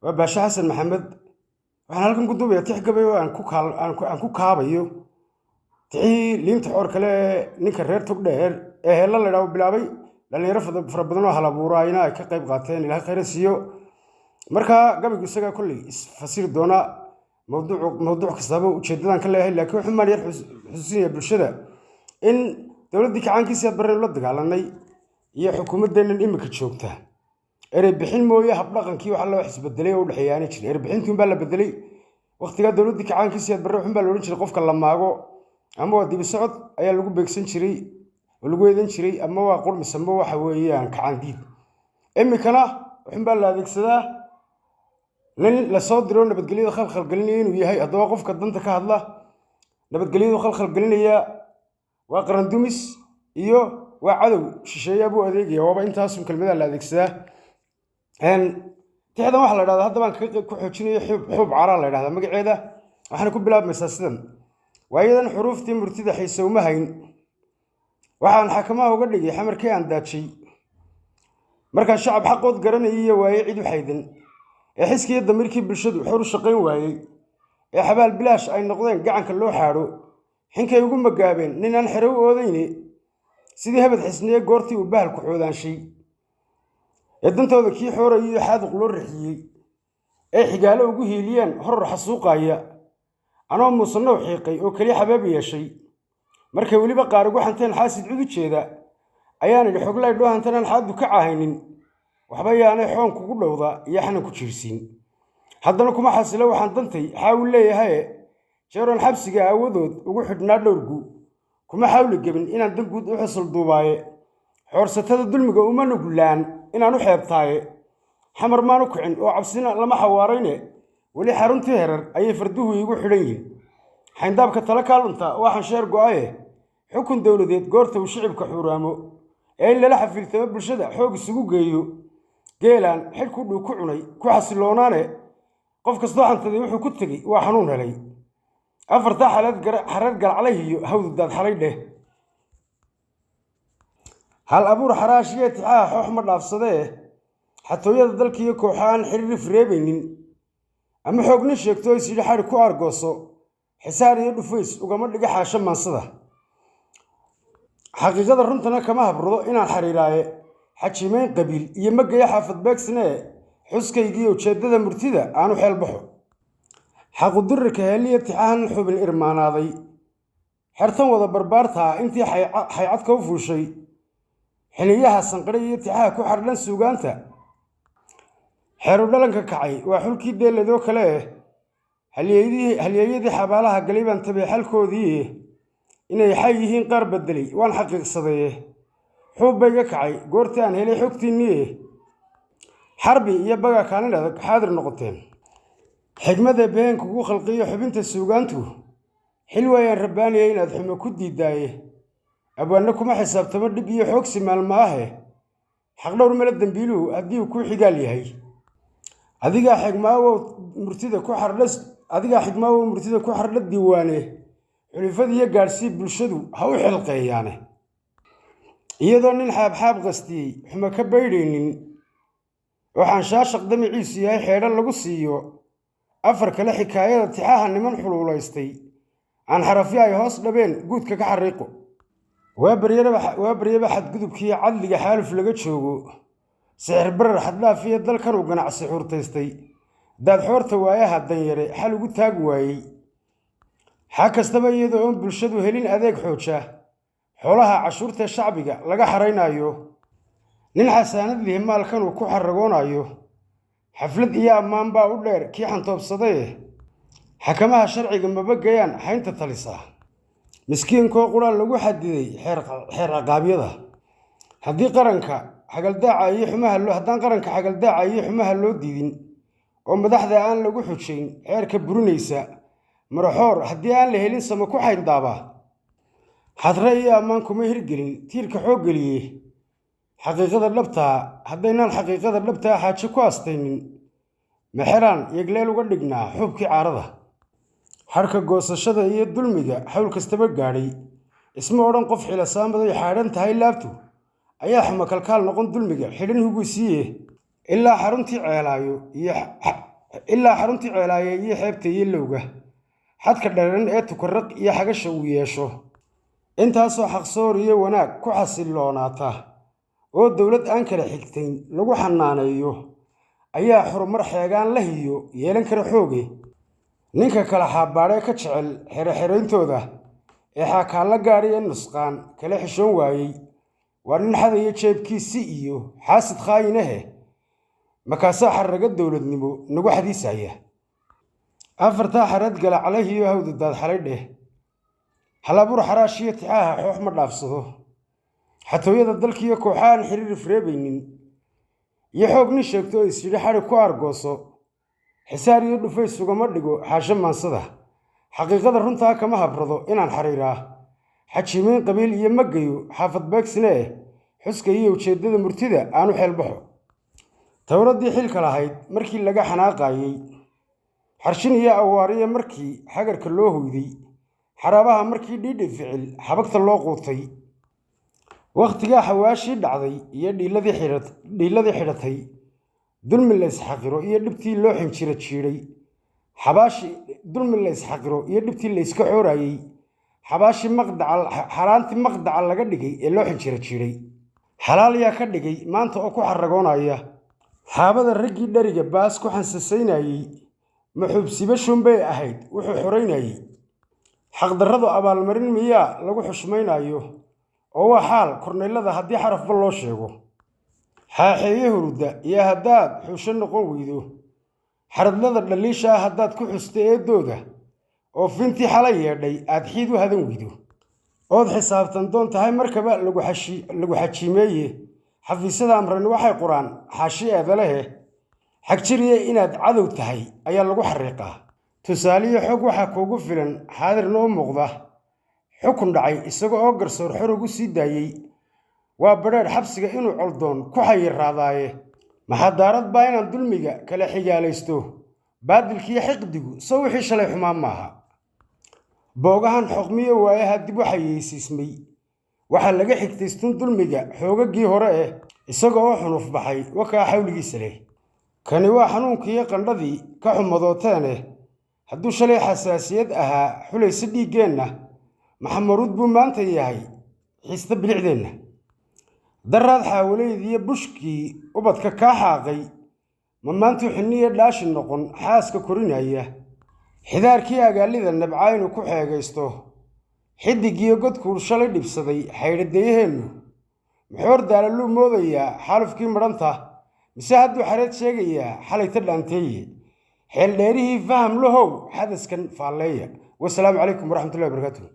وباشا حسن محمد waxaan halkan ku duubaya tix gabay oo aan ku kaabayo tixii liinta xoor kale ninka reer togdheer ee heella la dhaw bilaabay dhalinyaro fara badan oo hal abuurayna ay ka qayb qaateen ilaahay khayr siiyo marka gabaygu isaga kulli isfasiri doona mawduuc kastaba ujeedadan ka leeyahay laakiin wuxuu maan yar xusuusinaya bulshada in dawladda kacaankiisa bareen la dagaalanay iyo xukuumaddeena imika joogta erey bixin mooye hab dhaqankii waxa loo xisbedelay oo u dhaxeeyaan jiray erey bixintii baa la bedelay waqtiga dawladda kacaankiisa barre wuxuu baa la oran jiray qofka la maago ama waa dib socod ayaa lagu beegsan jiray oo lagu eedan jiray ama waa qurmis ama waxa weeyaan kacaandiid imikana wuxuu baa la adeegsadaa nin la soo diro nabadgelyada khalkhal gelinaya inuu yahay haddaba qofka danta ka hadla nabadgelyadu khalkhal gelinaya waa qaran dumis iyo waa cadow shisheeya buu adeegaya waaba intaas kelmadaha la adeegsadaa tixdan waxa la yiraahdaa hadda baan ku xoojinayo xub cara la yiraahdaa magaceeda waxaan ku bilaabmaysaa sidan waayadan xuruuftii murtida xiisa uma hayn waxaan xakamaha uga dhigay xamarkii aan daajay markaan shacab xaqood garanayay waayay cid u xaydan ee xiskiya damirkii bulshadu xor u shaqayn waayay ee xabaal bilaash ay noqdeen gacanka loo xaadho xinkay ugu magaabeen nin aan xero u oodayni sidii habad xisniye goortii uu bahal ku xoodaanshay ee dantooda kii xoorayay iyo xaaduq loo rixiyey ee xigaalo ugu hiiliyeen horor xasuuqaya anoo muusanow xiiqay oo kaliya xabaab yeeshay markay weliba qaar ugu xanteen xaasid cud u jeeda ayaan idhi xoglay dhoohantanaan xaadu ka caahaynin waxba yaanay xoon kugu dhowda iyo xanan ku jiirsiin haddana kuma xasilo waxaan dantay xaawi leeyahaye jeeroon xabsiga aawadood ugu xidhnaa dhowrgu kuma xawli gebin inaan dan guud u xusul duubaaye xoorsatada dulmiga uma nuglaan inaan u xeebtaaye xamar maan u kicin oo cabsina lama xawaarayne weli xaruntii herar ayay farduhu iigu xidhan yihiin xayndaabka tala kaalunta waxaan sheer go'aye xukun dowladeed goorta uu shicibka xuuraamo ee in lala xafiiltamo bulshada xoog isugu geeyo geelaan xilku dhuu ku cunay ku xasiloonaane qof kastoo xantaday wuxuu ku tegey waa xanuun helay afartaa xareed galaclay iyo hawdu daad xalay dheh hal abuur xaraashiye tixaha xoox ma dhaafsadee xatooyada dalkiiyo kooxa aan xiriirif reebaynin ama xoognin sheegto is yidhi xadhi ku argooso xisaar iyo dhufays ugama dhiga xaasho maansada xaqiiqada runtana kama habrado inaan xariiraaye xajiimayn qabiil iyo magaya xaafad beegsnee xuskaygiiyo ujeeddada murtida aanu xeel baxo xaqudirirka heeliya tixahan xubin irmaanaaday xertan wada barbaartaa intii xaycadka u fuushay xiliyaha sanqadhe iyo tixaha ku xardhan suugaanta xeeru dhalanka kacay waa xulkii deeladoo kale halyeeyadii xabaalaha galay baan tabay xalkoodii inay xay yihiin qaar bedelay waan xaqiiqsadaye xuub bayga kacay goortii aan helay xogtiinnii xarbi iyo baga kaalin adag xaadir noqoteen xigmada been kugu khalqiyo xubinta suugaantu xil waayaan rabbaaniya inaad xumo ku diidaaye abwaanna kuma xisaabtamo dhib iyo xoogsi maalma ahe xaqdhowr mala dembiiluhu haddii uu kuu xigaal yahay adigaa xigmaawow murtida ku xardha diiwaane xulifadiiyo gaadhsii bulshadu ha u xilqeeyaane iyadoo nin xaabxaab qastiyey xumo ka baydhaynin waxaan shaashaq damiciisu yahay xeedhan lagu siiyo afar kale xikaayada tixaha niman xuluulaystay aan xarafyo ay hoos dhabeen guudka ka xariiqo waa baryaba xadgudubkii cadliga xaaluf laga joogo sixir barar xaddhaaf iyo dalkan uu ganacsi xurtaystay daad xoorta waayaha danyare xal ugu taag waayey xag kastaba iyadoo oon bulshadu helin adeeg xooja xoolaha cashuurta shacbiga laga xaraynaayo nin xasaanad lihi maalkan uu ku xaragoonayo xaflad iyo ammaan baa u dheer kii xantoobsadaye xakamaha sharciga mabagayaan xaynta talisa miskiinkoo quraan lagu xadiday xeer ciqaabyada haddaan qaranka xagaldaaca iyo xumaha loo diidin oo madaxda aan lagu xujayn xeerka burinaysa maraxoor haddii aan la helin sama ku xayndaaba xadre iyo ammaan kuma hirgelin tiirka xoog geliye xaqiiqada dhabtaa haddaynaan xaqiiqada dhabtaa xaaje ku astaynin maxeraan yegleel uga dhignaa xuubkii caarada xarka goosashada iyo dulmiga xawl kastaba gaadhay isma odhan qof xilasaamaday xaadhan tahay laabtu ayaa xuma kalkaal noqon dulmiga xidhan hugusiiye ilaa xaruntii ceelaayo iyo ilaa xaruntii ceelaaye iyo xeebta yelowga xadka dheeran ee tukarraq iyo xagasha uu yeesho intaasoo xaqsoor iyo wanaag ku xasiloonaata oo dowlad aan kala xigtayn lagu xanaaneeyo ayaa xurumar xeegaan la hiyo yeelan kara xooge ninka kala xaabaadhee ka jecel xerexerayntooda ee xaakaalla gaadhi ee nusqaan kala xishoon waayey waa nin xadaya jeebkiisi iyo xaasid khaayinahe markaasaa xarraga dowladnimo nagu xadiisaya afartaa xareed gala calayhiyo hawdadaad xalay dheh halabuur xaraashiyo tixaaha xoox ma dhaafsado xatooyada dalkiiyo kooxahan xiriir ifreebaynin iyo xoog nin sheegto oo isyidhi xadhi ku argooso xisaar iyo dhufay sugama dhigo xaasho maansada xaqiiqada runtaa kama habrado inaan xariiraa xajiimeyn qabiil iyo magayo xaafad beegsine xuska iyo ujeeddada murtida aanu xeelbaxo towraddii xilka lahayd markii laga xanaaqaayey xarshin iyo awaariya markii xagarka loo hoyday xaraabaha markii dhiidhi ficil xabagta loo quutay wakhtigaa xawaashii dhacday iyo dhiilladii xidhatay dulmi la isxaqiro iyo dhibtii loo xinjira jiidhay dulmi la isxaqiro iyo dhibtii la iska xoorayey xaraantii maqdaca laga dhigay ee loo xinjira jiidhay xalaal yaa ka dhigay maanta oo ku xaragoonaya xaabada raggii dheriga baas ku xansasaynayey maxuubsiba shunbay ahayd wuxuu xoraynayey xaqdarradu abaalmarin miyaa lagu xushmaynayo oo waa xaal korneylada haddii xarafba loo sheego xaaxeeye hurudda iyo haddaad xuusho noqon weydo xaradlada dhaliisha ah haddaad ku xusta eedooda oo fintii xala yeedhay aad xiid u hadan weydo ood xisaabtan doon tahay markaba lagu xajiimeeye xafiisyada amrani waxay qoraan xaashi eedalehe xagjiriye inaad cadow tahay ayaa lagu xariiqaa tusaaliyo xog waxaa kuugu filan xaadirna u muuqda xukun dhacay isaga oo garsoor xor ugu sii daayey waa badheedh xabsiga inuu coldoon ku xayiraadaaye maxadaarad baa inaan dulmiga kala xigaalaysto baadilkiiyo xiqdigu soo wixii shalay xumaan maaha boogahan xoqmiyo waayaha dib u xayeysiismay waxaa laga xigtaystun dulmiga xoogaggii hore isaga oo xunuf baxay wakaa xawligiisa leh kani waa xanuunkiiyo qandhadii ka xumadooteene hadduu shalay xasaasiyad ahaa xulaysa dhiiggeenna maxamaruud buu maanta yahay xiista bilicdeenna daraad xaawaleydiiyo bushkii ubadka kaa xaaqay ma maantuu xinniyo dhaashi noqon xaaska korinaya xidaarkii agaalida nabcaaynu ku xeegaysto xidigiyo godkuu shalay dhibsaday xaydhadayaheennu muxoor daalaluu moodayaa xaalufkii madhanta mise hadduu xareed sheegayaa xalayta dhaanteeye xeeldheerihii faham lahow xadaskan faalleeya wasalaamu calaykum waraxmatullahi wabarakaatuh